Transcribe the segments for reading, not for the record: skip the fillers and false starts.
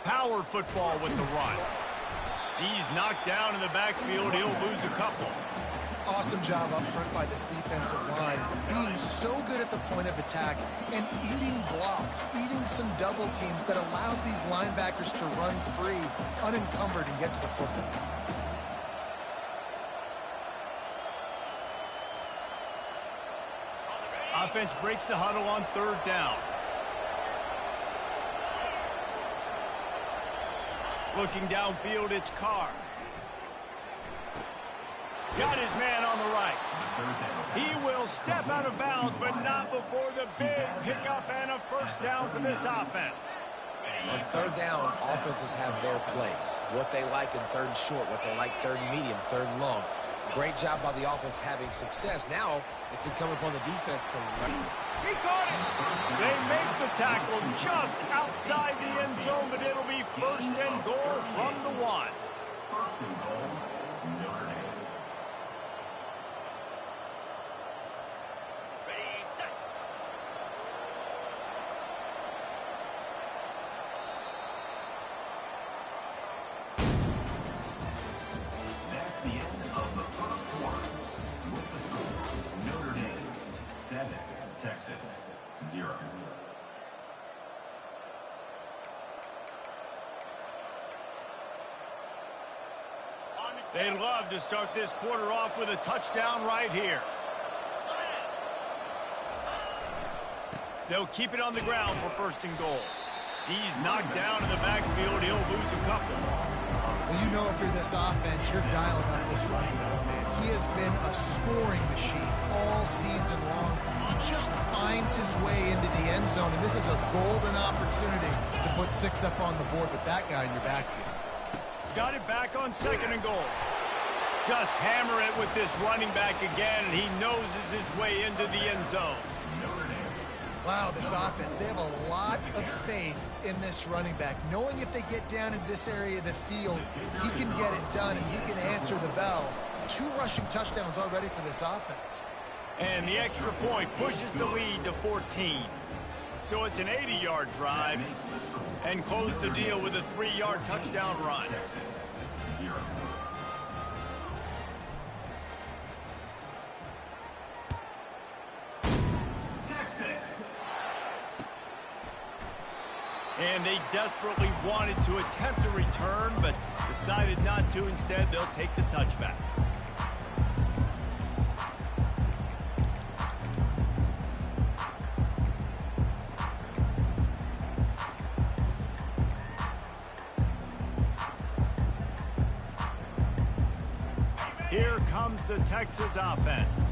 power football with the run. He's knocked down in the backfield. He'll lose a couple. Awesome job up front by this defensive line, being so good at the point of attack and eating blocks, eating some double teams that allows these linebackers to run free, unencumbered, and get to the football. Offense breaks the huddle on 3rd down. Looking downfield, it's Carr. Got his man on the right. He will step out of bounds, but not before the big pickup and a first down for this offense. On 3rd down, offenses have their plays. What they like in 3rd and short, what they like 3rd and medium, 3rd and long. Great job by the offense having success. Now it's incumbent upon the defense to... He caught it. They make the tackle just outside the end zone, but it'll be 1st and goal from the 1. First and goal, Notre Dame. Ready, set. That's the end of the 1st quarter. With the score, Notre Dame 7, Texas 0. They love to start this quarter off with a touchdown right here. They'll keep it on the ground for 1st and goal. He's knocked down in the backfield. He'll lose a couple. Well, you know if you're this offense, you're dialing up this running back, man. He has been a scoring machine all season long. He just finds his way into the end zone, and this is a golden opportunity to put 6 up on the board with that guy in your backfield. Got it back on 2nd and goal. Just hammer it with this running back again, and he noses his way into the end zone. Wow, this offense, they have a lot of faith in this running back, knowing if they get down in this area of the field, he can get it done and he can answer the bell. 2 rushing touchdowns already for this offense. And the extra point pushes the lead to 14. So it's an 80-yard drive and close the deal with a 3-yard touchdown run. Texas 0. And they desperately wanted to attempt a return, but decided not to. Instead, they'll take the touchback. Here comes the Texas offense.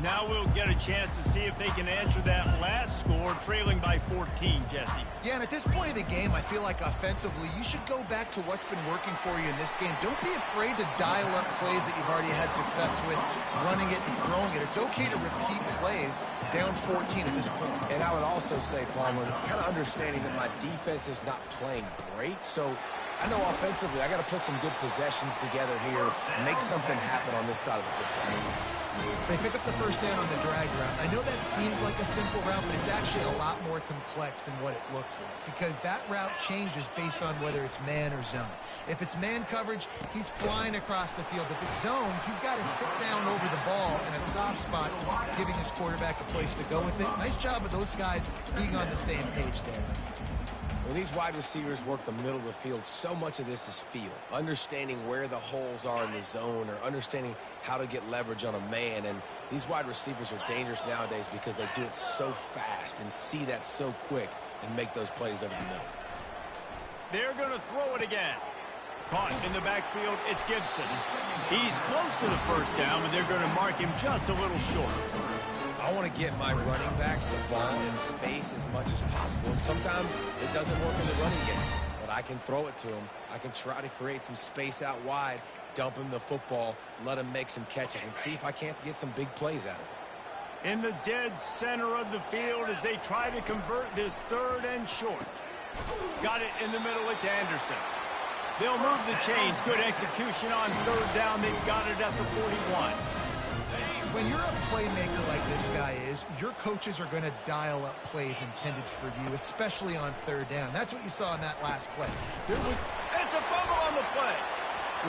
Now we'll get a chance to see if they can answer that last score, trailing by 14, Jesse. Yeah, and at this point of the game, I feel like offensively, you should go back to what's been working for you in this game. Don't be afraid to dial up plays that you've already had success with, running it and throwing it. It's okay to repeat plays down 14 at this point. And I would also say, Palmer, kind of understanding that my defense is not playing great, so I know offensively I got to put some good possessions together here, make something happen on this side of the football. They pick up the first down on the drag route. I know that seems like a simple route, but it's actually a lot more complex than what it looks like because that route changes based on whether it's man or zone. If it's man coverage, he's flying across the field. If it's zone, he's got to sit down over the ball in a soft spot, giving his quarterback a place to go with it. Nice job of those guys being on the same page there. When these wide receivers work the middle of the field, so much of this is feel. Understanding where the holes are in the zone or understanding how to get leverage on a man. And these wide receivers are dangerous nowadays because they do it so fast and see that so quick and make those plays over the middle. They're going to throw it again. Caught in the backfield, it's Gibson. He's close to the first down, but they're going to mark him just a little short. I want to get my running backs the ball in space as much as possible. And sometimes it doesn't work in the running game. But I can throw it to him. I can try to create some space out wide, dump him the football, let him make some catches, and see if I can't get some big plays out of it. In the dead center of the field as they try to convert this 3rd and short. Got it in the middle, it's Anderson. They'll move the chains. Good execution on 3rd down. They've got it at the 41. When you're a playmaker like this guy is, your coaches are going to dial up plays intended for you, especially on third down. That's what you saw in that last play. It's a fumble on the play.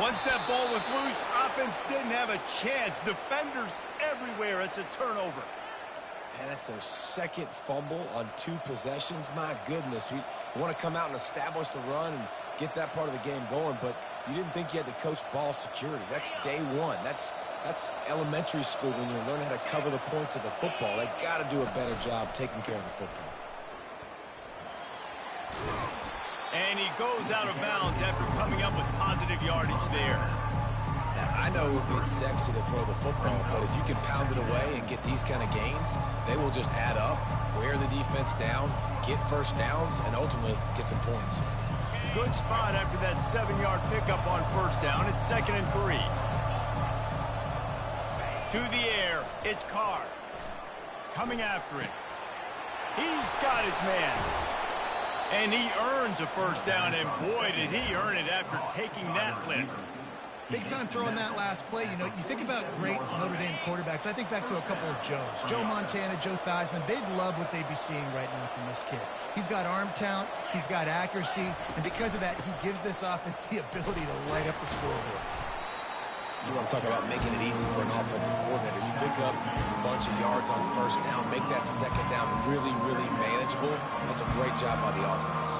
Once that ball was loose, offense didn't have a chance. Defenders everywhere. It's a turnover. And that's their second fumble on 2 possessions. My goodness, we want to come out and establish the run and get that part of the game going, but you didn't think you had to coach ball security. That's day one. That's elementary school when you learn how to cover the points of the football. They got to do a better job taking care of the football. And he goes out of bounds after coming up with positive yardage there. I know it's sexy to throw the football, but if you can pound it away and get these kind of gains, they will just add up, wear the defense down, get first downs, and ultimately get some points. Good spot after that 7-yard pickup on first down. It's 2nd and 3. To the air, it's Carr. Coming after it. He's got his man. And he earns a first down, and boy, did he earn it after taking that lift. Big time throw in that last play. You know, you think about great Notre Dame quarterbacks. I think back to a couple of Joes. Joe Montana, Joe Theismann. They'd love what they'd be seeing right now from this kid. He's got arm talent. He's got accuracy. And because of that, he gives this offense the ability to light up the scoreboard. You want to talk about making it easy for an offensive coordinator. You pick up a bunch of yards on first down, make that second down really, really manageable. That's a great job by the offense.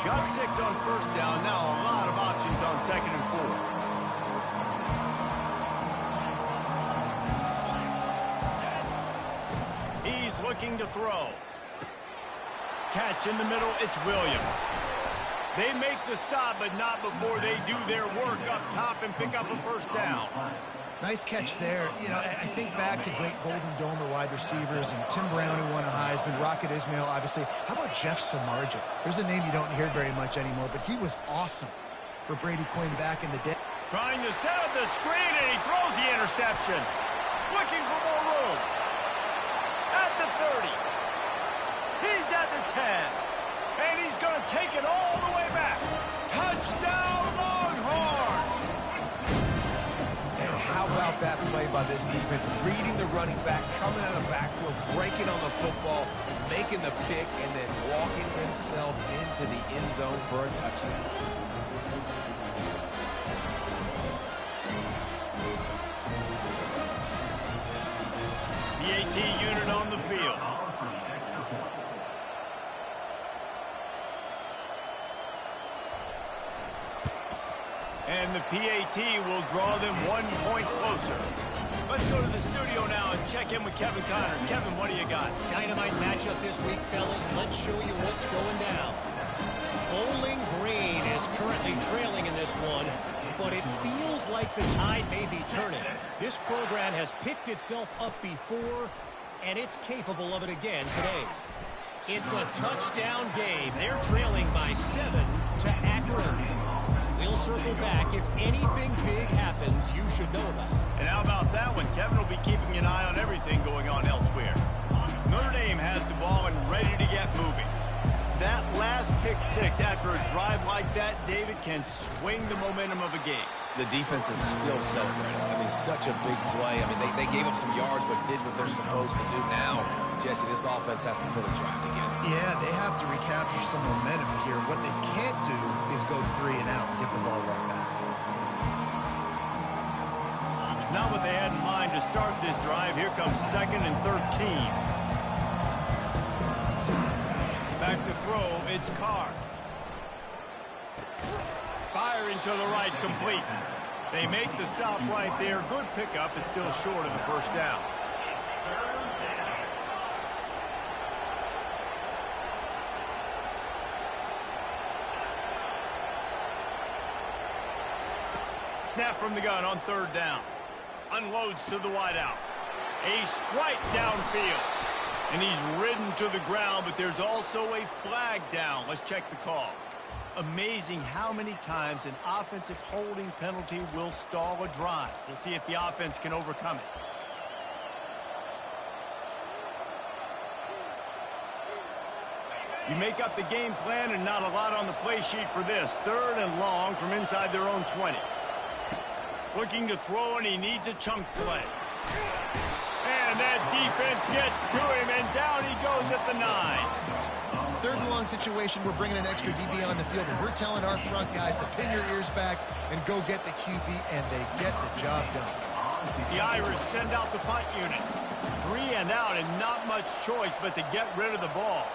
Got 6 on first down. Now a lot of options on 2nd and 4. He's looking to throw. Catch in the middle. It's Williams. They make the stop, but not before they do their work up top and pick up a first down. Nice catch there. You know, I think back to great Golden Domer wide receivers and Tim Brown, who won a Heisman, Rocket Ismail, obviously. How about Jeff Samardzija? There's a name you don't hear very much anymore, but he was awesome for Brady Quinn back in the day. Trying to set up the screen, and he throws the interception. Looking for more room. At the 30. He's at the 10. And he's going to take it all the way back. Touchdown, Longhorns! And how about that play by this defense? Reading the running back, coming out of the backfield, breaking on the football, making the pick, and then walking himself into the end zone for a touchdown. The AT unit on the field. And the PAT will draw them 1 point closer. Let's go to the studio now and check in with Kevin Connors. Kevin, what do you got? Dynamite matchup this week, fellas. Let's show you what's going down. Bowling Green is currently trailing in this one, but it feels like the tide may be turning. This program has picked itself up before, and it's capable of it again today. It's a touchdown game. They're trailing by 7 to Akron. We'll circle back. If anything big happens, you should know about it. And how about that one? Kevin will be keeping an eye on everything going on elsewhere. Notre Dame has the ball and ready to get moving. That last pick 6 after a drive like that, David, can swing the momentum of a game. The defense is still celebrating. I mean, such a big play. I mean, they gave up some yards but did what they're supposed to do now. Jesse, this offense has to pull a drive together. Yeah, they have to recapture some momentum here. What they can't do is go 3 and out and give the ball right back. Not what they had in mind to start this drive. Here comes 2nd and 13. Back to throw, it's Carr. Firing to the right, complete. They make the stop right there. Good pickup, but still short of the first down. Snap from the gun on 3rd down. Unloads to the wideout. A strike downfield. And he's ridden to the ground, but there's also a flag down. Let's check the call. Amazing how many times an offensive holding penalty will stall a drive. We'll see if the offense can overcome it. You make up the game plan and not a lot on the play sheet for this. 3rd and long from inside their own 20. Looking to throw, and he needs a chunk play. And that defense gets to him, and down he goes at the 9. Third and long situation, we're bringing an extra DB on the field, and we're telling our front guys to pin your ears back and go get the QB, and they get the job done. The Irish send out the punt unit. 3 and out, and not much choice but to get rid of the ball.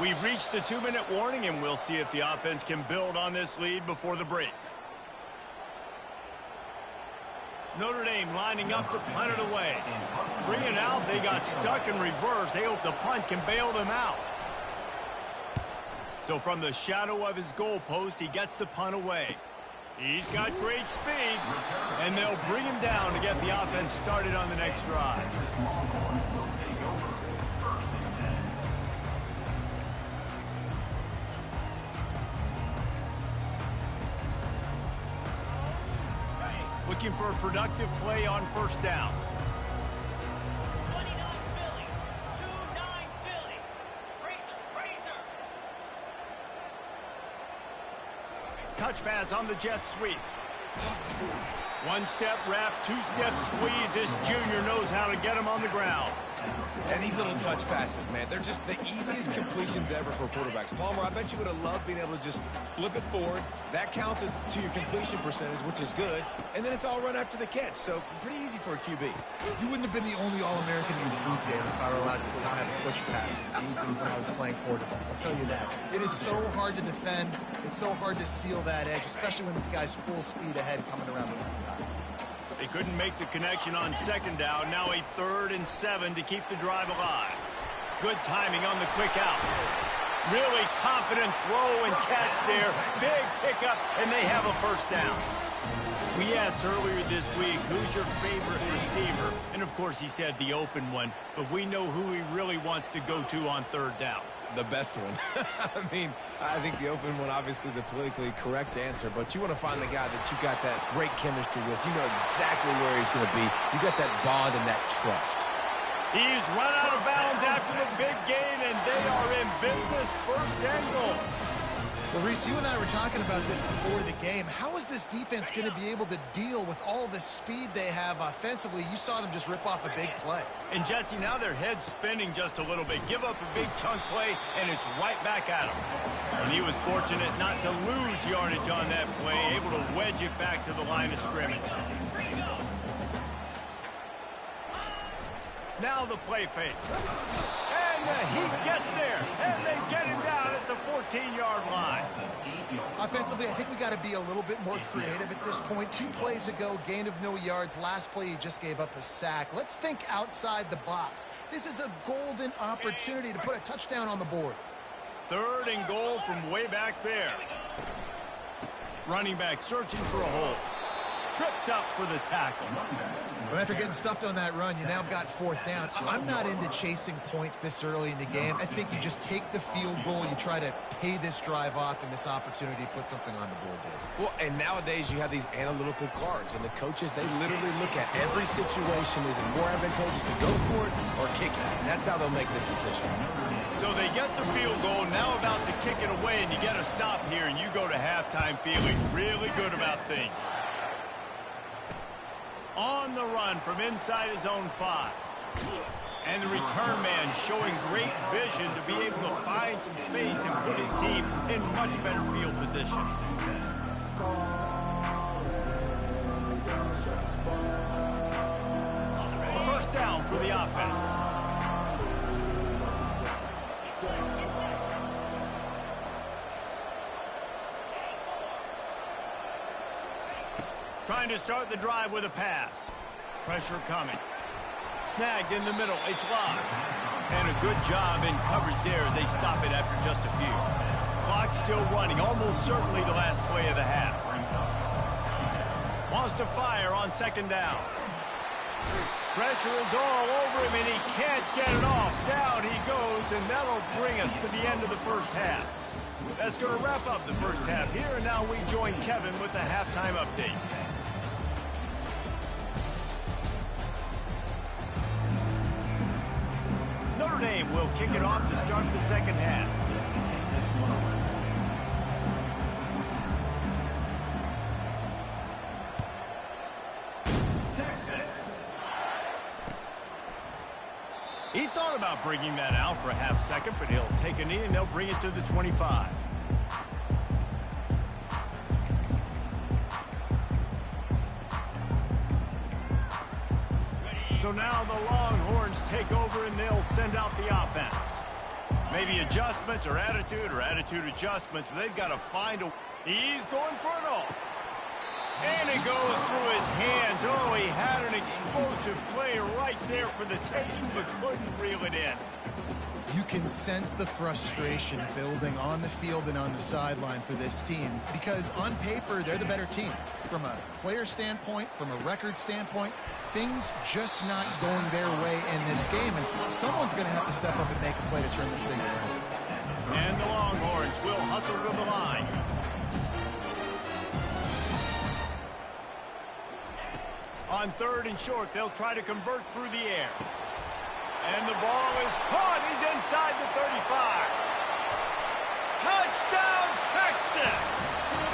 We've reached the 2-minute warning, and we'll see if the offense can build on this lead before the break. Notre Dame lining up to punt it away. 3 and out, they got stuck in reverse. They hope the punt can bail them out. So from the shadow of his goalpost, he gets the punt away. He's got great speed, and they'll bring him down to get the offense started on the next drive. Looking for a productive play on first down. 29 Philly. 2-9 Philly. Razor. Touch pass on the jet sweep. One-step wrap, two-step squeeze. This junior knows how to get him on the ground. And these little touch passes, man, they're just the easiest completions ever for quarterbacks. Palmer, I bet you would have loved being able to just flip it forward. That counts as to your completion percentage, which is good. And then it's all run after the catch, so pretty easy for a QB. You wouldn't have been the only All-American in his booth, Dave, if I were allowed to kind of push passes when I was playing quarterback. I'll tell you that. It is so hard to defend. It's so hard to seal that edge, especially when this guy's full speed ahead coming around the inside. They couldn't make the connection on second down. Now a 3rd and 7 to keep the drive alive. Good timing on the quick out. Really confident throw and catch there. Big pickup, and they have a first down. We asked earlier this week, who's your favorite receiver? And, of course, he said the open one. But we know who he really wants to go to on third down. The best one. I mean, I think the open one, obviously the politically correct answer, but you want to find the guy that you got that great chemistry with. You know exactly where he's going to be. You got that bond and that trust. He's run out of bounds after the big gain, and they are in business. First and goal. Well, Reese, you and I were talking about this before the game. How is this defense going to be able to deal with all the speed they have offensively? You saw them just rip off a big play. And, Jesse, now their head's spinning just a little bit. Give up a big chunk play, and it's right back at him. And he was fortunate not to lose yardage on that play, able to wedge it back to the line of scrimmage. Now the play fake. And he gets there, and they get him down at the 14-yard line. Offensively, I think we got to be a little bit more creative at this point. 2 plays ago, gain of no yards. Last play, he just gave up a sack. Let's think outside the box. This is a golden opportunity to put a touchdown on the board. 3rd and goal from way back there. Running back searching for a hole. Tripped up for the tackle. But after getting stuffed on that run, you now got 4th down. I'm not into chasing points this early in the game. I think you just take the field goal. You try to pay this drive off and this opportunity to put something on the board, Dave. Well, and nowadays you have these analytical cards, and the coaches, they literally look at every situation. Is it more advantageous to go for it or kick it? And that's how they'll make this decision. So they get the field goal, now about to kick it away, and you get a stop here, and you go to halftime feeling really good about things. On the run from inside his own 5. And the return man showing great vision to be able to find some space and put his team in much better field position. A first down for the offense. Trying to start the drive with a pass. Pressure coming. Snagged in the middle. It's locked. And a good job in coverage there as they stop it after just a few. Clock still running. Almost certainly the last play of the half. Wants to fire on second down. Pressure is all over him, and he can't get it off. Down he goes, and that'll bring us to the end of the first half. That's going to wrap up the first half here, and now we join Kevin with the halftime update. Notre Dame will kick it off to start the second half. about bringing that out for a half second, but he'll take a knee and they'll bring it to the 25. So now the Longhorns take over and they'll send out the offense. Maybe adjustments or attitude adjustments, but they've got to find a... He's going for it all. And it goes through his hands. Oh, he had an explosive play right there for the taking, but couldn't reel it in. You can sense the frustration building on the field and on the sideline for this team because on paper, they're the better team. From a player standpoint, from a record standpoint, things just not going their way in this game, and someone's going to have to step up and make a play to turn this thing around. And the Longhorns will hustle to the line. On 3rd and short, they'll try to convert through the air. And the ball is caught. He's inside the 35. Touchdown, Texas!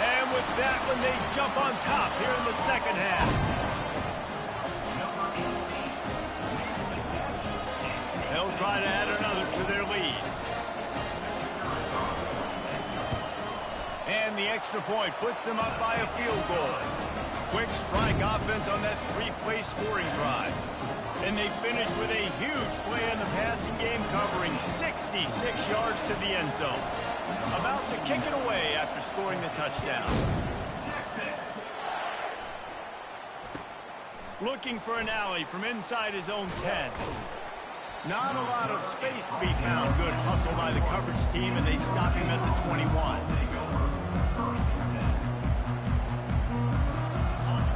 And with that one, they jump on top here in the second half. They'll try to add another to their lead. And the extra point puts them up by a field goal. Quick strike offense on that 3-play scoring drive. And they finish with a huge play in the passing game, covering 66 yards to the end zone. About to kick it away after scoring the touchdown. Looking for an alley from inside his own 10. Not a lot of space to be found. Good hustle by the coverage team, and they stop him at the 21.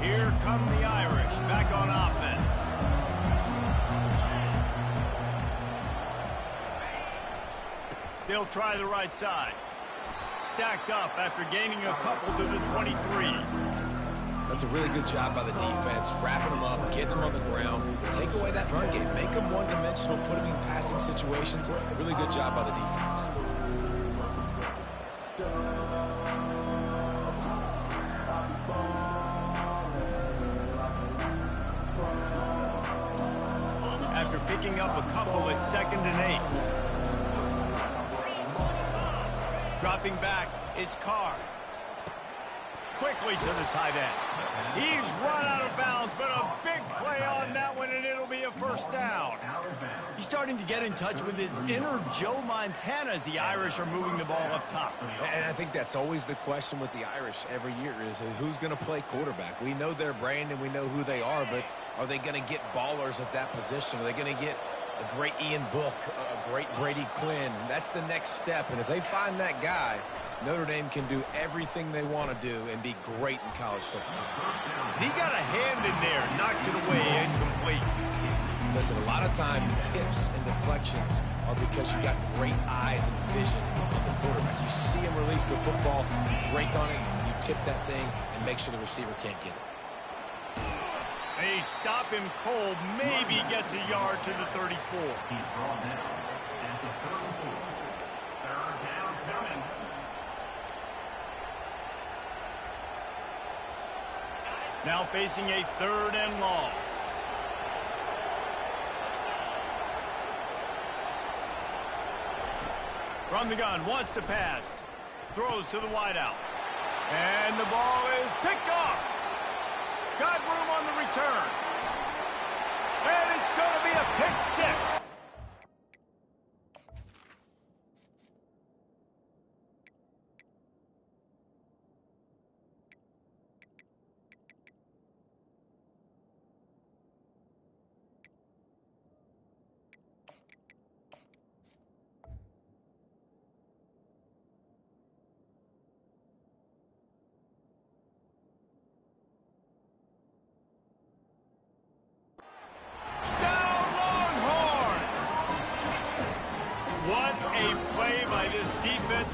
Here come the Irish, back on offense. They'll try the right side. Stacked up after gaining a couple to the 23. That's a really good job by the defense, wrapping them up, getting them on the ground. Take away that run game. Make them one-dimensional, put them in passing situations. Really good job by the defense. After picking up a couple at 2nd and 8. Dropping back, it's Carr. Quickly to the tight end. He's run out of bounds, but a big play on that one, and it'll be a first down. He's starting to get in touch with his inner Joe Montana as the Irish are moving the ball up top. And I think that's always the question with the Irish every year is who's going to play quarterback. We know their brand and we know who they are, but are they going to get ballers at that position? Are they going to get a great Ian Book, a great Brady Quinn? That's the next step, and if they find that guy, Notre Dame can do everything they want to do and be great in college football. He got a hand in there, knocks it away, incomplete. Listen, a lot of time tips and deflections are because you got great eyes and vision on the quarterback. You see him release the football, you break on it, you tip that thing, and make sure the receiver can't get it. They stop him cold, maybe gets a yard to the 34. He's brought down at the 34. 3rd down coming. Now facing a 3rd and long. From the gun, wants to pass. Throws to the wideout. And the ball is picked off. Got room on the return. And it's going to be a pick 6.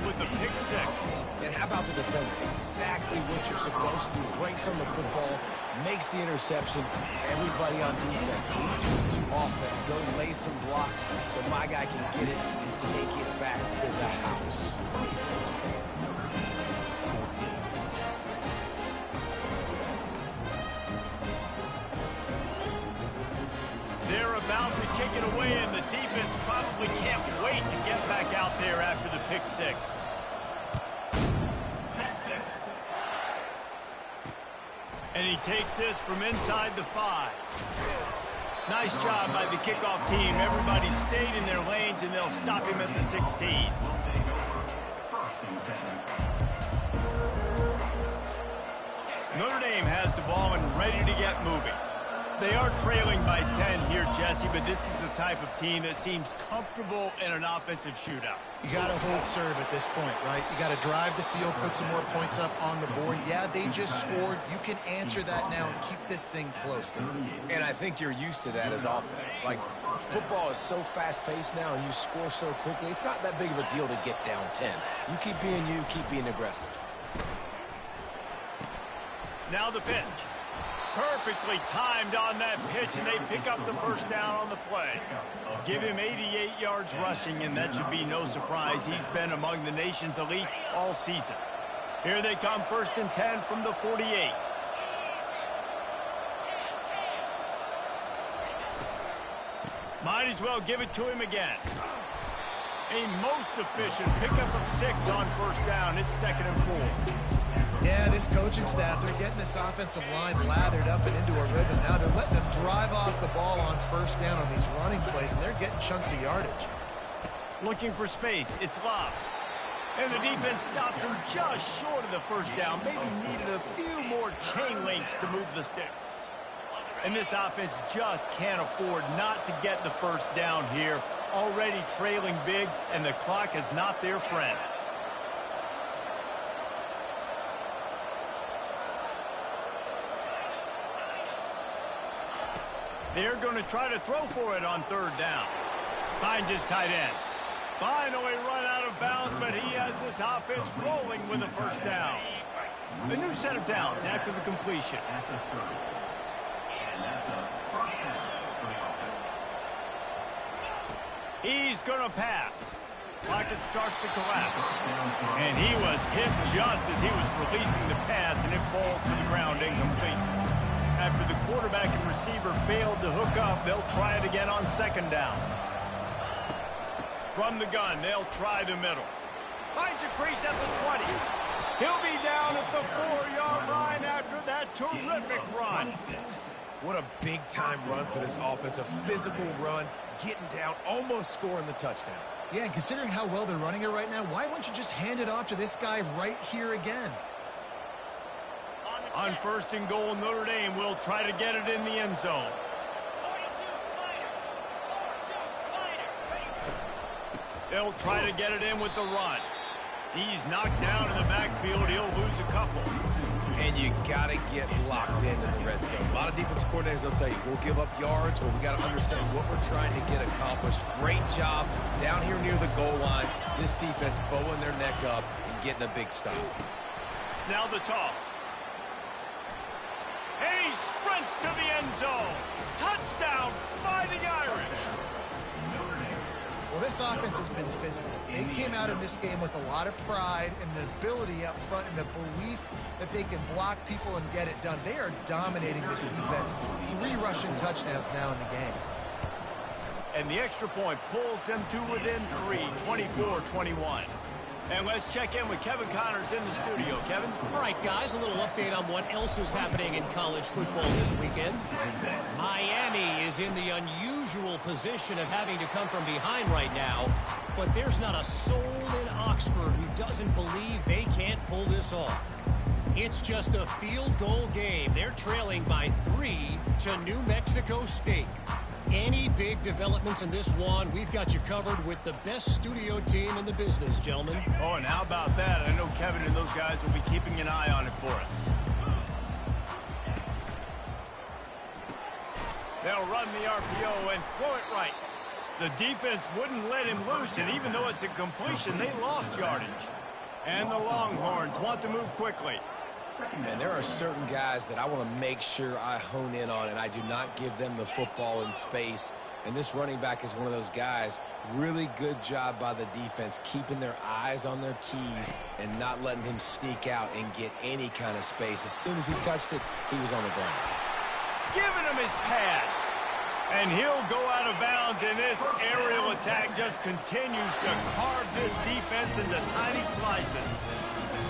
With the pick 6. And how about the defender? Exactly what you're supposed to do. Breaks on the football, makes the interception. Everybody on defense, we teach offense. Go lay some blocks so my guy can get it and take it back to the house. They're about to kick it away, and the defense probably there after the pick six. Texas. And he takes this from inside the 5. Nice job by the kickoff team. Everybody stayed in their lanes, and they'll stop him at the 16. Will take over. First and 10. Notre Dame has the ball and ready to get moving. They are trailing by 10 here, Jesse, but this is the type of team that seems comfortable in an offensive shootout. You got to hold serve at this point, right? You got to drive the field, put some more points up on the board. Yeah, they just scored. You can answer that now and keep this thing close. And I think you're used to that as offense. Like, football is so fast-paced now and you score so quickly, it's not that big of a deal to get down 10. You keep being aggressive. Now the pitch. Perfectly timed on that pitch, and they pick up the first down on the play. Give him 88 yards rushing, and that should be no surprise. He's been among the nation's elite all season. Here they come, first and 10 from the 48. Might as well give it to him again. A most efficient pickup of 6 on first down. It's 2nd and 4. Yeah, this coaching staff, they're getting this offensive line lathered up and into a rhythm. Now they're letting them drive off the ball on first down on these running plays, and they're getting chunks of yardage. Looking for space. It's Love. And the defense stops him just short of the first down. Maybe needed a few more chain links to move the sticks. And this offense just can't afford not to get the first down here. Already trailing big, and the clock is not their friend. They're going to try to throw for it on 3rd down. Finds his tight end. Finally run out of bounds, but he has this offense rolling with a first down. The new set of downs after the completion. At the 30. And that's a first down for the offense. He's going to pass. Pocket starts to collapse. And he was hit just as he was releasing the pass, and it falls to the ground incomplete. After the quarterback and receiver failed to hook up, they'll try it again on 2nd down. From the gun, they'll try the middle. Finds a crease at the 20. He'll be down at the 4-yard line after that terrific run. What a big-time run for this offense. A physical run, getting down, almost scoring the touchdown. Yeah, and considering how well they're running it right now, why wouldn't you just hand it off to this guy right here again? On 1st and goal, Notre Dame will try to get it in the end zone. 42 Slider. They'll try to get it in with the run. He's knocked down in the backfield. He'll lose a couple. And you got to get locked into the red zone. A lot of defensive coordinators, they'll tell you, we'll give up yards, but we got to understand what we're trying to get accomplished. Great job down here near the goal line. This defense bowing their neck up and getting a big stop. Now the toss. And he sprints to the end zone. Touchdown, Fighting Irish. Well, this offense has been physical. They came out in this game with a lot of pride and the ability up front and the belief that they can block people and get it done. They are dominating this defense. 3 rushing touchdowns now in the game. And the extra point pulls them to within 3, 24-21. And let's check in with Kevin Connors in the studio. Kevin? All right, guys, a little update on what else is happening in college football this weekend. Miami is in the unusual position of having to come from behind right now, but there's not a soul in Oxford who doesn't believe they can't pull this off. It's just a field goal game. They're trailing by 3 to New Mexico State. Any big developments in this one, we've got you covered with the best studio team in the business, gentlemen. Oh, and how about that? I know Kevin and those guys will be keeping an eye on it for us. They'll run the RPO and throw it right. The defense wouldn't let him loose, and even though it's a completion, they lost yardage. And the Longhorns want to move quickly. And there are certain guys that I want to make sure I hone in on, and I do not give them the football in space. And this running back is one of those guys. Really good job by the defense, keeping their eyes on their keys and not letting him sneak out and get any kind of space. As soon as he touched it, he was on the ground. Giving him his pads. And he'll go out of bounds, and this aerial attack just continues to carve this defense into tiny slices.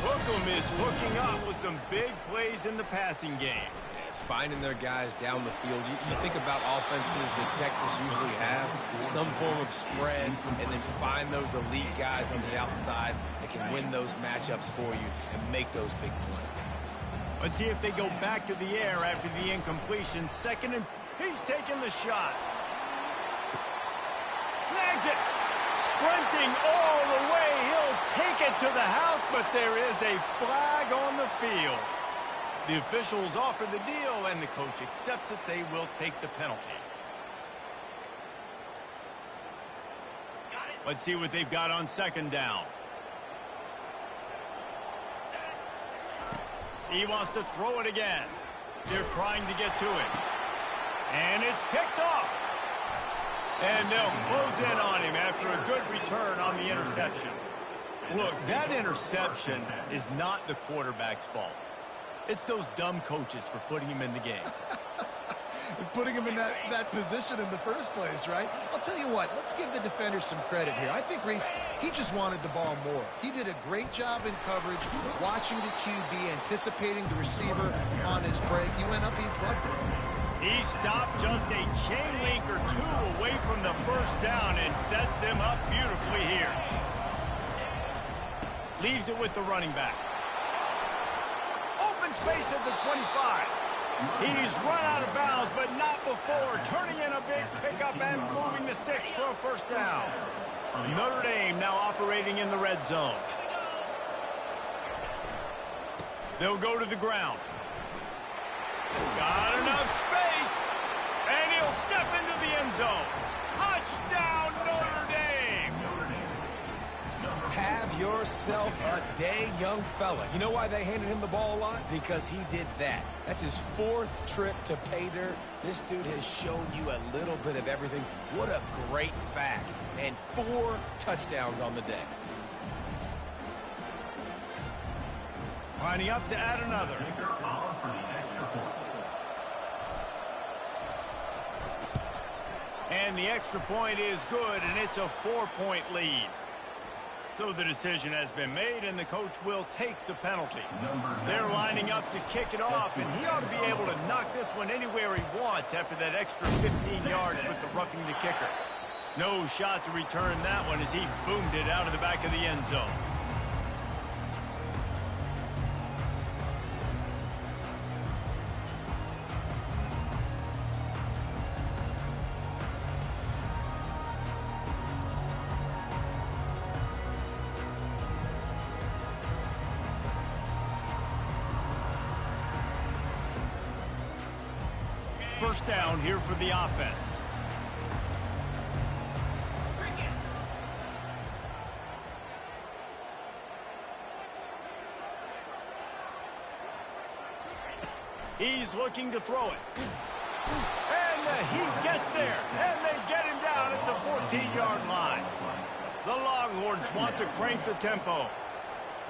Hookem is hooking up with some big plays in the passing game. Finding their guys down the field. You think about offenses that Texas usually have, some form of spread, and then find those elite guys on the outside that can win those matchups for you and make those big plays. Let's see if they go back to the air after the incompletion. Second, and he's taking the shot. Snags it. Sprinting all the way. He'll take it to the house, but there is a flag on the field. The officials offer the deal, and the coach accepts it. They will take the penalty. Let's see what they've got on second down. He wants to throw it again. They're trying to get to it. And it's picked off. And they'll close in on him after a good return on the interception. Look, that interception is not the quarterback's fault. It's those dumb coaches for putting him in the game. Putting him in that position in the first place, right? I'll tell you what, let's give the defenders some credit here. I think, Reese, he just wanted the ball more. He did a great job in coverage, watching the QB, anticipating the receiver on his break. He went up, he plugged it. He stopped just a chain link or two away from the first down and sets them up beautifully here. Leaves it with the running back. Open space at the 25. He's run out of bounds, but not before turning in a big pickup and moving the sticks for a first down. Notre Dame now operating in the red zone. They'll go to the ground. Got enough space, and he'll step into the end zone. Touchdown, Notre Dame! Have yourself a day, young fella. You know why they handed him the ball a lot? Because he did that. That's his fourth trip to pay dirt. This dude has shown you a little bit of everything. What a great back. And 4 touchdowns on the day. Lining up to add another. And the extra point is good, and it's a 4-point lead. So the decision has been made, and the coach will take the penalty. They're lining up to kick it off, and he ought to be able to knock this one anywhere he wants after that extra 15 yards with the roughing the kicker. No shot to return that one as he boomed it out of the back of the end zone. First down here for the offense. He's looking to throw it. And he gets there. And they get him down at the 14-yard line. The Longhorns want to crank the tempo.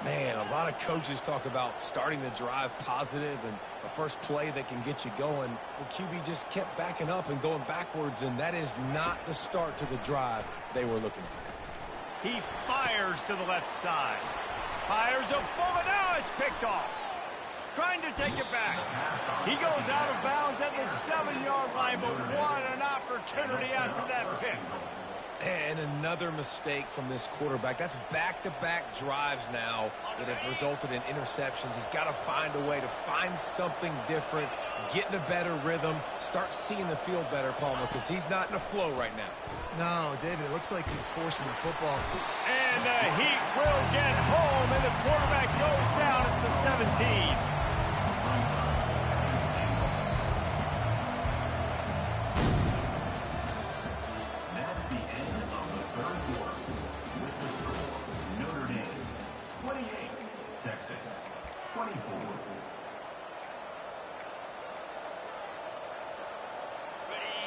Man, a lot of coaches talk about starting the drive positive and a first play that can get you going. The QB just kept backing up and going backwards, and that is not the start to the drive they were looking for. He fires to the left side. Fires a bullet. Now it's picked off. Trying to take it back. He goes out of bounds at the 7-yard line, but what an opportunity after that pick. And another mistake from this quarterback. That's back-to-back drives now that have resulted in interceptions. He's got to find a way to find something different, get in a better rhythm, start seeing the field better, Palmer, because he's not in a flow right now. No, David, it looks like he's forcing the football. And the Heat will get home, and the quarterback goes down at the 17.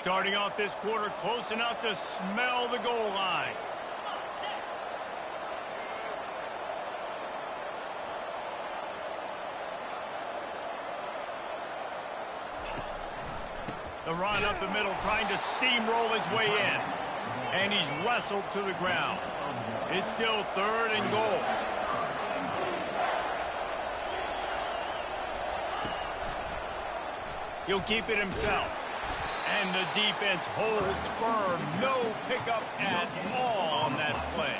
Starting off this quarter close enough to smell the goal line. The run up the middle, trying to steamroll his way in. And he's wrestled to the ground. It's still 3rd and goal. He'll keep it himself. And the defense holds firm. No pickup at all on that play.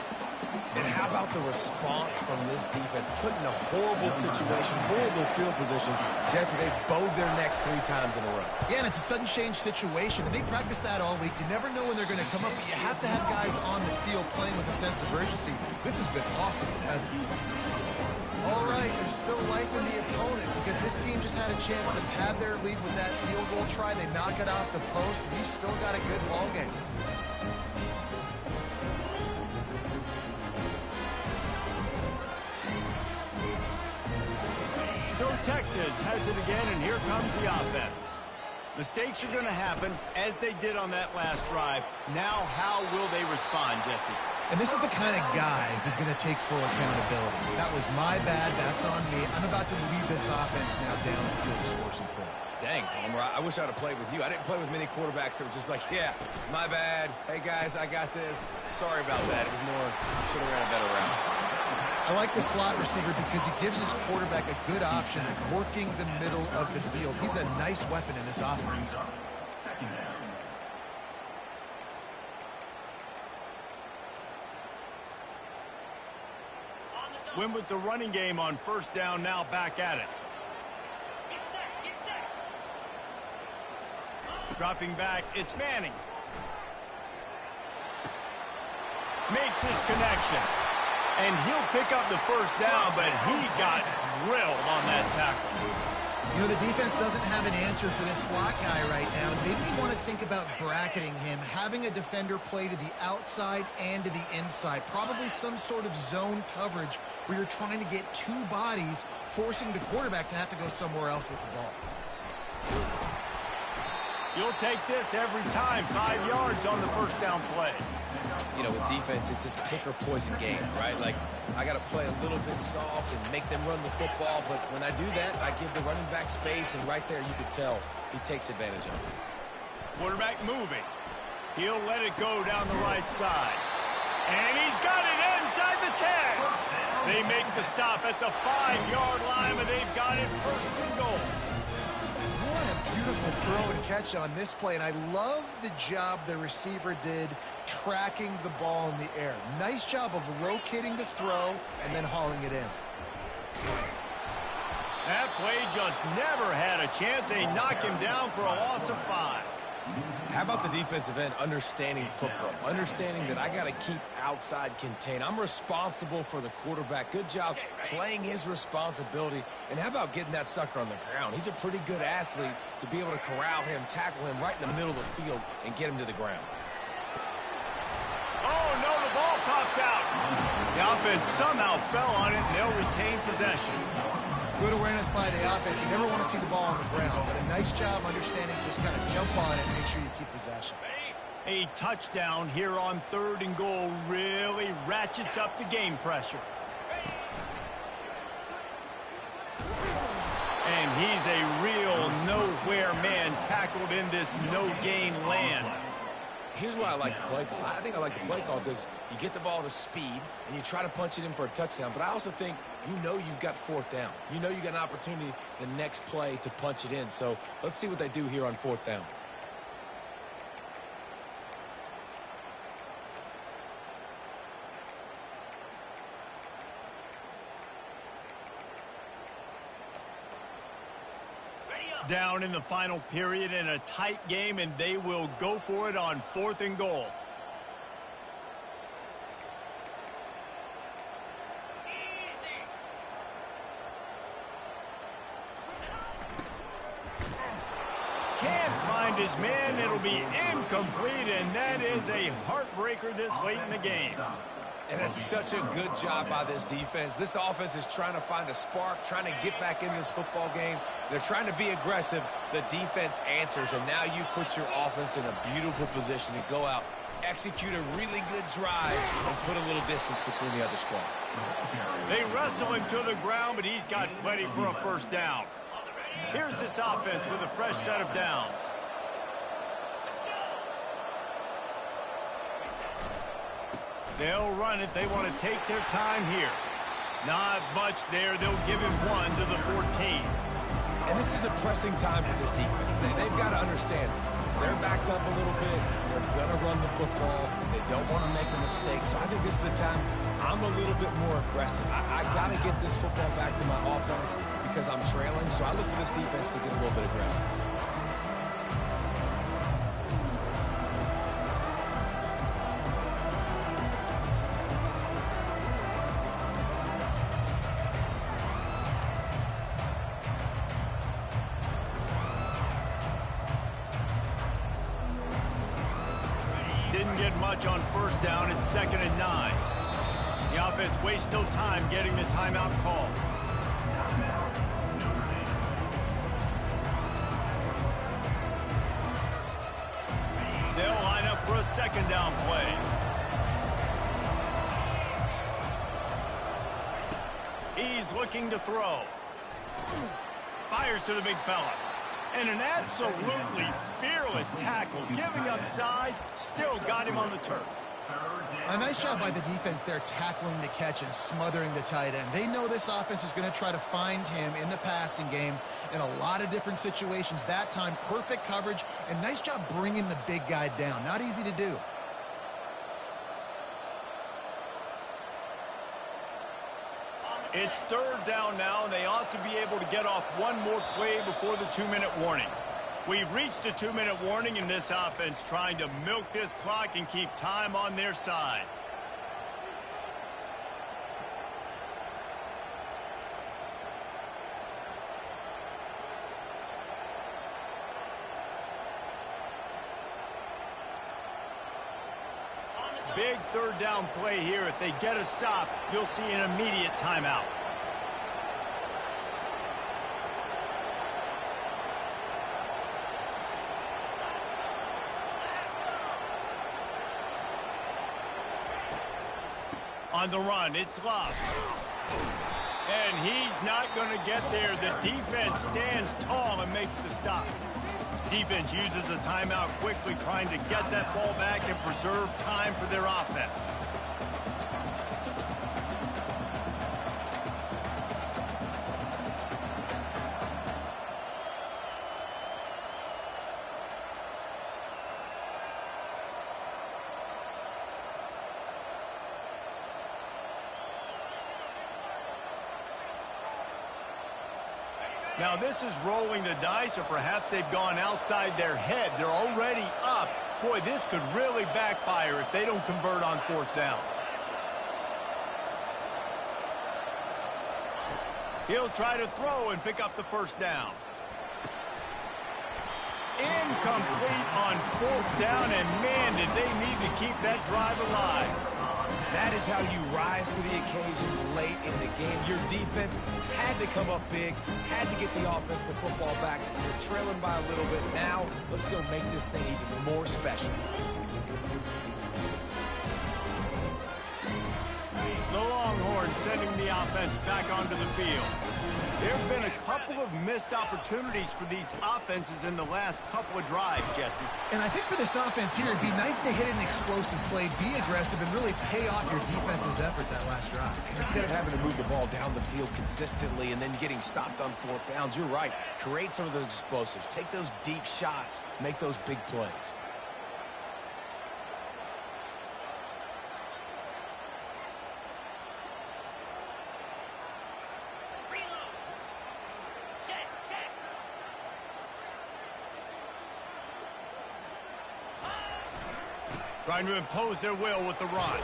And how about the response from this defense? Put in a horrible situation, horrible field position. Jesse, they bowed their necks 3 times in a row. Yeah, and it's a sudden change situation. And they practice that all week. You never know when they're going to come up, but you have to have guys on the field playing with a sense of urgency. This has been awesome defensively. All right, there's still life in the opponent because this team just had a chance to pad their lead with that field goal try. They knock it off the post. We've still got a good ball game. So Texas has it again, and here comes the offense. Mistakes are going to happen, as they did on that last drive. Now, how will they respond, Jesse? And this is the kind of guy who's going to take full accountability. That was my bad. That's on me. I'm about to lead this offense now down the field to score some points. Dang, Palmer, I wish I would have played with you. I didn't play with many quarterbacks that were just like, yeah, my bad. Hey, guys, I got this. Sorry about that. It was more, should have ran a better route. I like the slot receiver because he gives his quarterback a good option of working the middle of the field. He's a nice weapon in this offense. Win with the running game on 1st down, now back at it. Get set, get set. Dropping back, it's Manning. Makes his connection. And he'll pick up the 1st down, but he got drilled on that tackle. You know, the defense doesn't have an answer for this slot guy right now. Maybe you want to think about bracketing him, having a defender play to the outside and to the inside. Probably some sort of zone coverage where you're trying to get 2 bodies, forcing the quarterback to have to go somewhere else with the ball. You'll take this every time. 5 yards on the 1st down play. You know, with defense, it's this pick or poison game, right? Like, I got to play a little bit soft and make them run the football, but when I do that, I give the running back space, and right there you could tell he takes advantage of it. Quarterback moving. He'll let it go down the right side. And he's got it inside the 10. They make the stop at the 5-yard line, but they've got it 1st and goal. What a beautiful throw and catch on this play, and I love the job the receiver did tracking the ball in the air. Nice job of locating the throw and then hauling it in. That play just never had a chance. They knock him down for a loss of 5. How about the defensive end understanding football, understanding that I got to keep outside contained. I'm responsible for the quarterback. Good job playing his responsibility. And how about getting that sucker on the ground? He's a pretty good athlete to be able to corral him, tackle him right in the middle of the field, and get him to the ground. Oh, no, the ball popped out. The offense somehow fell on it, and they'll retain possession. Good awareness by the offense. You never want to see the ball on the ground, but a nice job understanding just kind of jump on it and make sure you keep possession. A touchdown here on 3rd and goal really ratchets up the game pressure. And he's a real nowhere man tackled in this no-gain land. Here's why I like the play call. I think I like the play call because you get the ball to speed and you try to punch it in for a touchdown. But I also think you know you've got 4th down. You know you got an opportunity the next play to punch it in. So let's see what they do here on 4th down. Down in the final period in a tight game, and they will go for it on 4th and goal. Easy. Can't find his man. It'll be incomplete, and that is a heartbreaker this late in the game. And it's such a good job by this defense. This offense is trying to find a spark, trying to get back in this football game. They're trying to be aggressive. The defense answers, and now you put your offense in a beautiful position to go out, execute a really good drive, and put a little distance between the other squad. They wrestle him to the ground, but he's got plenty for a 1st down. Here's this offense with a fresh set of downs. They'll run it. They want to take their time here. Not much there. They'll give him 1 to the 14. And this is a pressing time for this defense. They've got to understand, they're backed up a little bit. They're going to run the football. They don't want to make a mistake. So I think this is the time I'm a little bit more aggressive. I got to get this football back to my offense because I'm trailing. So I look for this defense to get a little bit aggressive. Didn't get much on first down. It's 2nd and 9. The offense wastes no time getting the timeout call. They'll line up for a 2nd down play. He's looking to throw. Fires to the big fella. And an absolutely fearless tackle, giving up size, still got him on the turf. A nice job by the defense there tackling the catch and smothering the tight end. They know this offense is going to try to find him in the passing game in a lot of different situations. That time, perfect coverage, and nice job bringing the big guy down. Not easy to do. It's 3rd down now, and they ought to be able to get off one more play before the 2-minute warning. We've reached the 2-minute warning, and this offense trying to milk this clock and keep time on their side. Big 3rd down play here. If they get a stop, you'll see an immediate timeout. On the run, it's Love. And he's not going to get there. The defense stands tall and makes the stop. Defense uses a timeout quickly, trying to get that ball back and preserve time for their offense. Now this is rolling the dice, or perhaps they've gone outside their head. They're already up. Boy, this could really backfire if they don't convert on 4th down. He'll try to throw and pick up the 1st down. Incomplete on 4th down, and man, did they need to keep that drive alive. That is how you rise to the occasion late in the game. Your defense had to come up big, had to get the offense the football back. They're trailing by a little bit. Now, let's go make this thing even more special. The Longhorns sending the offense back onto the field. There have been a couple of missed opportunities for these offenses in the last couple of drives, Jesse. And I think for this offense here, it'd be nice to hit an explosive play, be aggressive, and really pay off your defense's effort that last drive. And instead of having to move the ball down the field consistently and then getting stopped on 4th downs, you're right. Create some of those explosives. Take those deep shots. Make those big plays. Trying to impose their will with the run.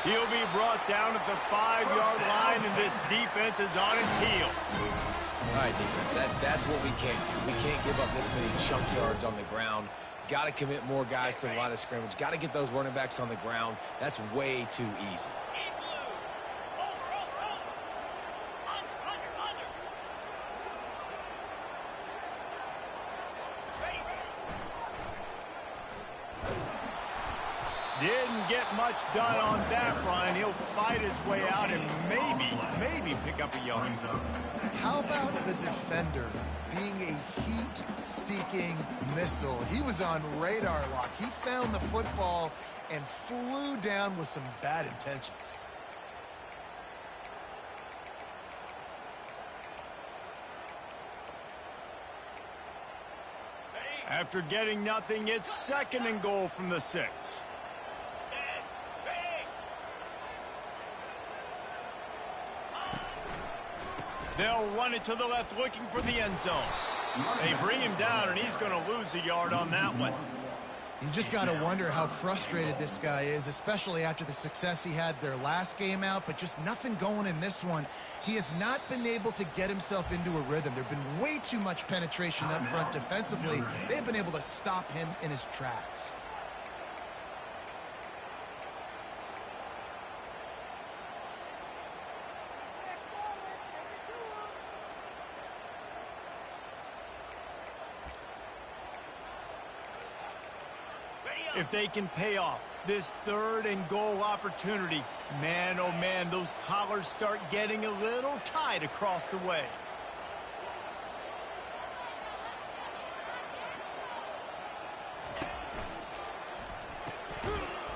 He'll be brought down at the 5-yard line, and this defense is on its heels. All right, defense, that's what we can't do. We can't give up this many chunk yards on the ground. Got to commit more guys to the line of scrimmage. Got to get those running backs on the ground. That's way too easy. Didn't didn't get much done on that run. He'll fight his way out and maybe pick up a yard. How about the defender being a heat-seeking missile? He was on radar lock. He found the football and flew down with some bad intentions. After getting nothing, it's 2nd and goal from the 6. They'll run it to the left looking for the end zone. They bring him down, and he's going to lose a yard on that one. You just got to wonder how frustrated this guy is, especially after the success he had their last game out, but just nothing going in this one. He has not been able to get himself into a rhythm. There's been way too much penetration up front defensively. They've been able to stop him in his tracks. If they can pay off this 3rd and goal opportunity, man, oh man, those collars start getting a little tight across the way.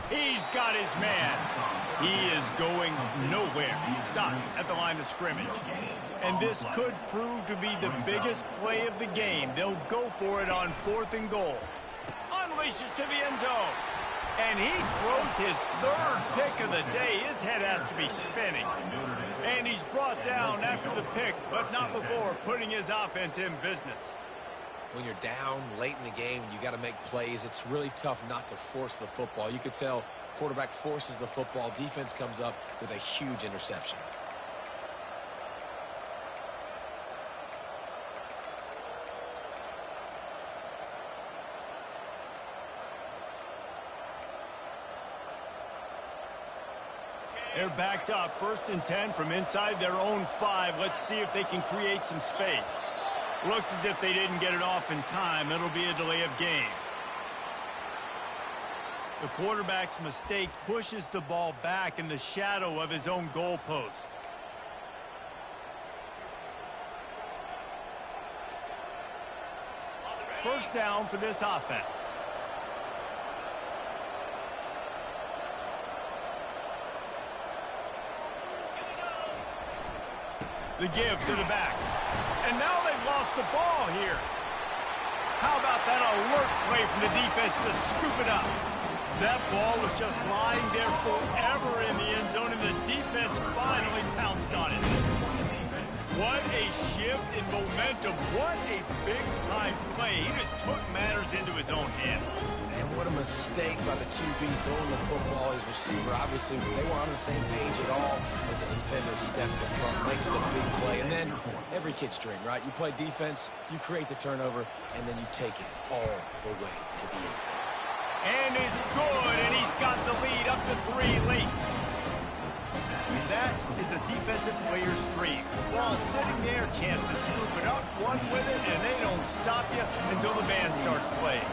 He's got his man. He is going nowhere. Stop at the line of scrimmage. And this could prove to be the biggest play of the game. They'll go for it on 4th and goal. Unleashes to the end zone. And he throws his 3rd pick of the day. His head has to be spinning. And he's brought down after the pick, but not before putting his offense in business. When you're down late in the game, you got to make plays. It's really tough not to force the football. You could tell quarterback forces the football. Defense comes up with a huge interception. They're backed up, 1st and 10 from inside their own 5. Let's see if they can create some space. Looks as if they didn't get it off in time. It'll be a delay of game. The quarterback's mistake pushes the ball back in the shadow of his own goalpost. First down for this offense. The give to the back. And now they've lost the ball here. How about that alert play from the defense to scoop it up? That ball was just lying there forever in the end zone, and the defense finally pounced on it. What a shift in momentum. What a big-time play. He just took matters into his own hands. And what a mistake by the QB throwing the football. His receiver, obviously, they weren't on the same page at all. But the defender steps in front, makes the big play. And then every kid's dream, right? You play defense, you create the turnover, and then you take it all the way to the end zone. And it's good, and he's got the lead up to 3 late. That is a defensive player's dream. Ball sitting there, chance to scoop it up, run with it, and they don't stop you until the band starts playing.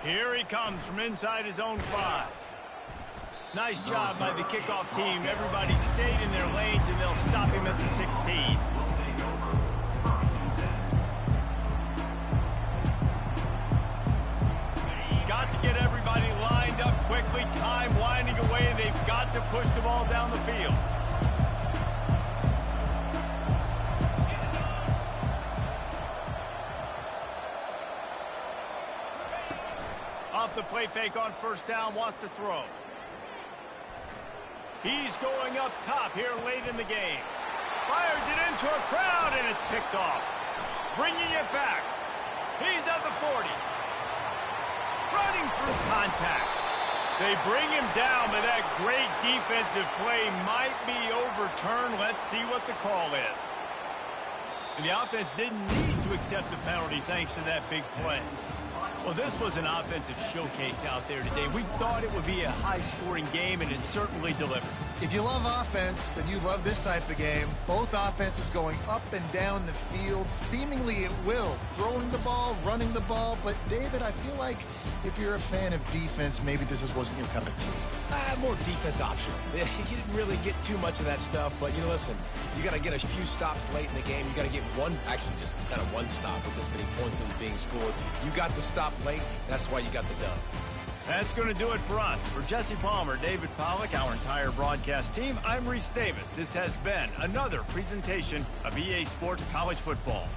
Here he comes from inside his own 5. Nice job by the kickoff team. Everybody stayed in their lanes, and they'll stop him at the 16. Got to get everybody lined up quickly. Time winding away, and they've got to push the ball down the field. Off the play fake on first down, wants to throw. He's going up top here late in the game. Fires it into a crowd, and it's picked off. Bringing it back. He's at the 40. Running through contact. They bring him down, but that great defensive play might be overturned. Let's see what the call is. And the offense didn't need to accept the penalty thanks to that big play. Well, this was an offensive showcase out there today. We thought it would be a high-scoring game, and it certainly delivered. If you love offense, then you love this type of game. Both offenses going up and down the field, seemingly at will. Throwing the ball, running the ball. But, David, I feel like if you're a fan of defense, maybe this wasn't your cup of tea. More defense optional. You didn't really get too much of that stuff, but, listen, you got to get a few stops late in the game. You got to get actually just kind of one stop with this many points that was being scored. You got the stop late. That's why you got the dub. That's going to do it for us. For Jesse Palmer, David Pollack, our entire broadcast team, I'm Reese Davis. This has been another presentation of EA Sports College Football.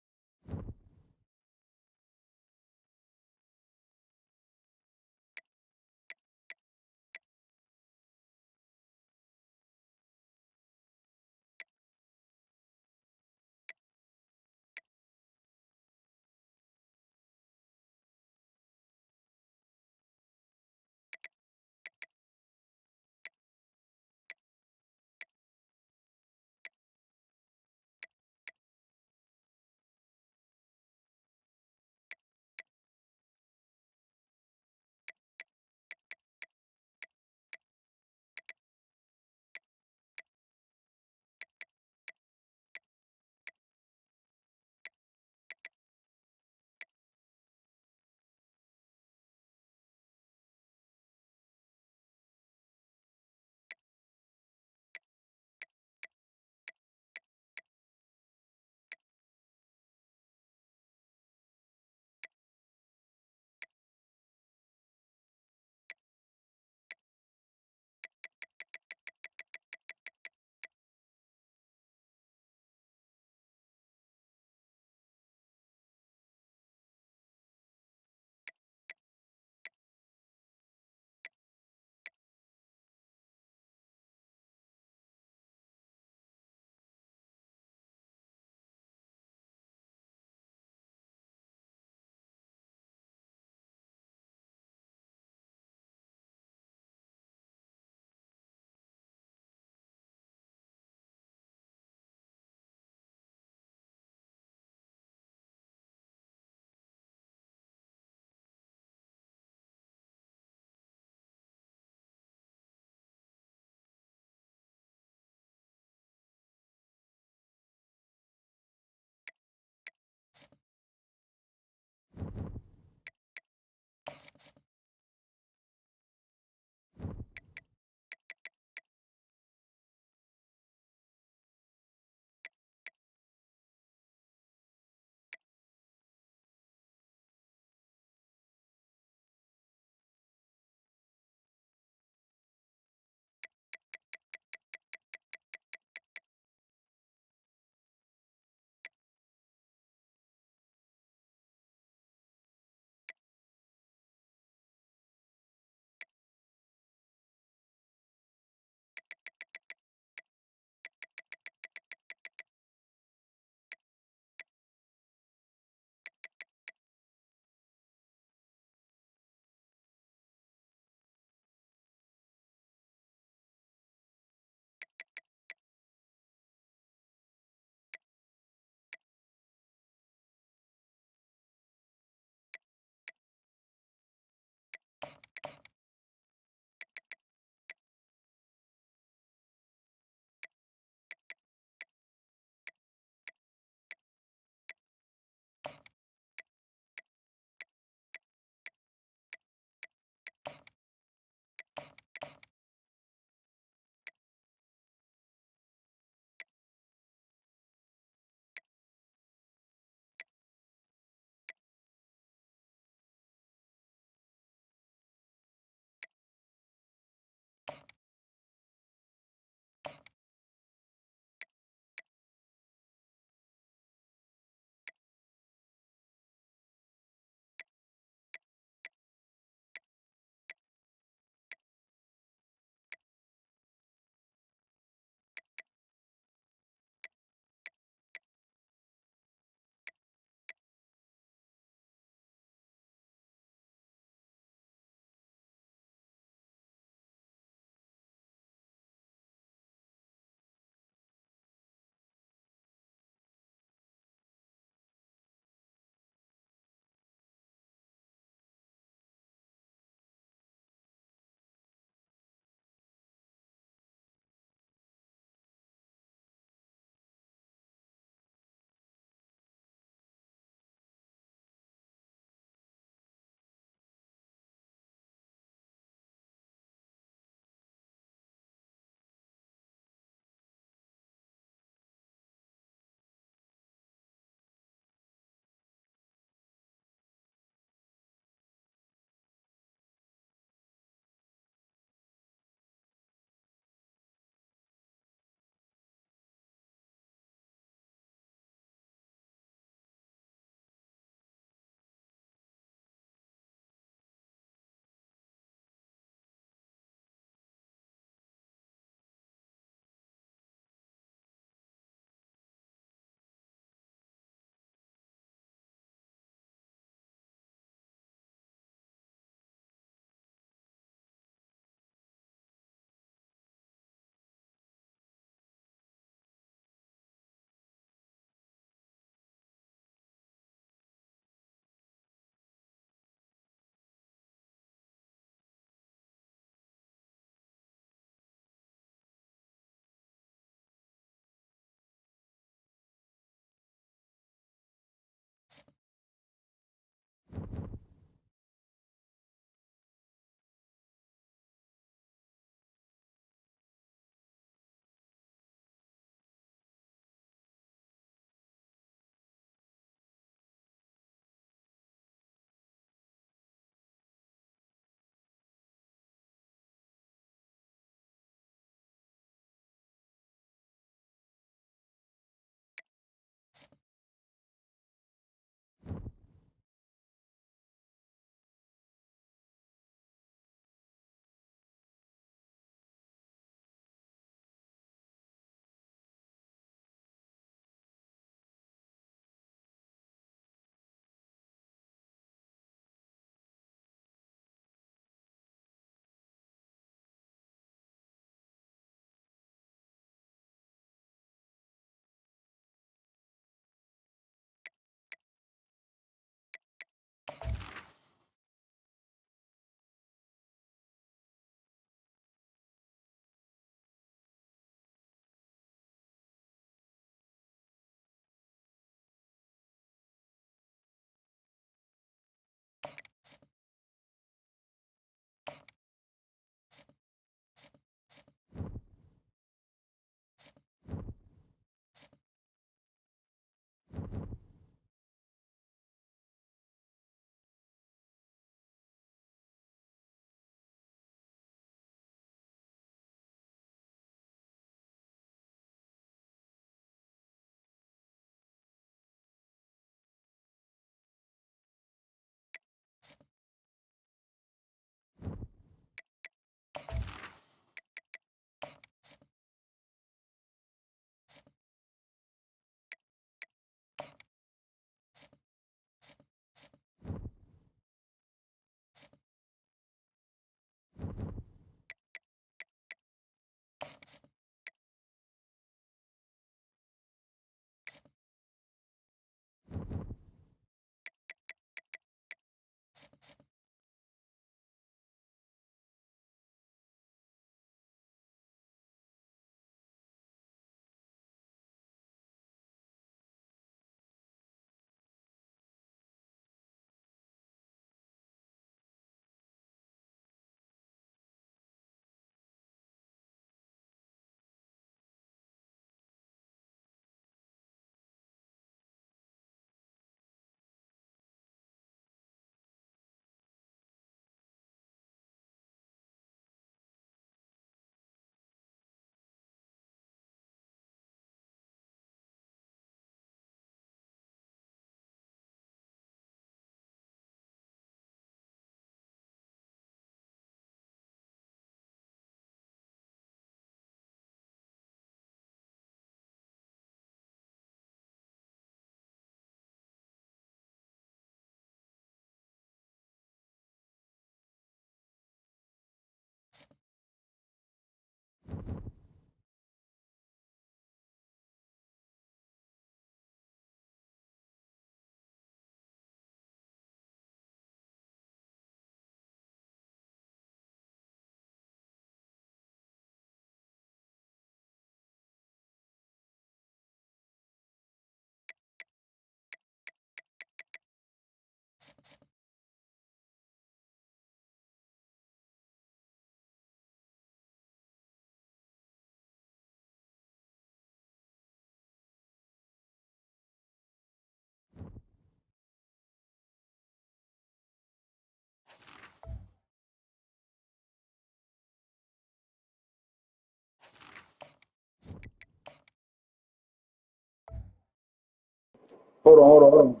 Hold on.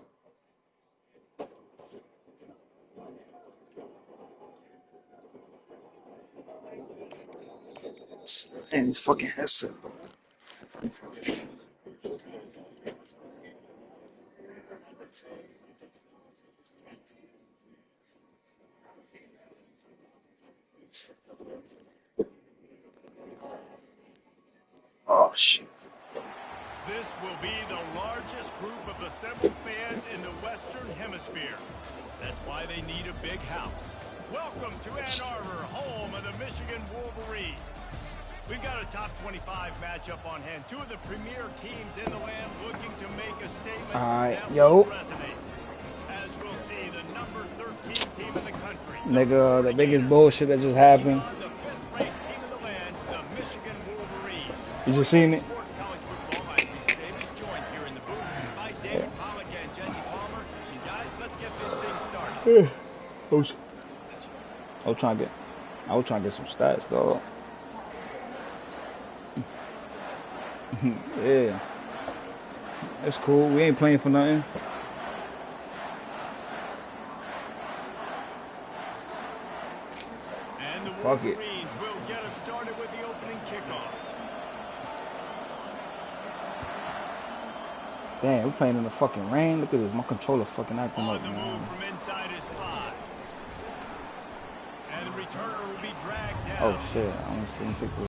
Man, this fucking headset. Oh shit. This will be the largest group of assembled fans in the Western Hemisphere. That's why they need a big house. Welcome to Ann Arbor, home of the Michigan Wolverines. We've got a top 25 matchup on hand. Two of the premier teams in the land looking to make a statement that will resonate. As we'll see, the number 13 team in the country. Nigga, the biggest bullshit that just happened. The fifth-ranked team in the land, the Michigan Wolverines. You just seen it? Sports College Football, I'm Chris Davis, joined here in the booth by David Pollock and Jesse Palmer. And guys, let's get this thing started. I was trying to get some stats, dog. Yeah. That's cool. We ain't playing for nothing. And the Fuck it. Wolverines will get us started with the opening kickoff. Damn, we're playing in the fucking rain. Look at this. My controller fucking acting On up, the man. move from inside is 5. And the returner will be dragged down. Oh shit. I want to see him take the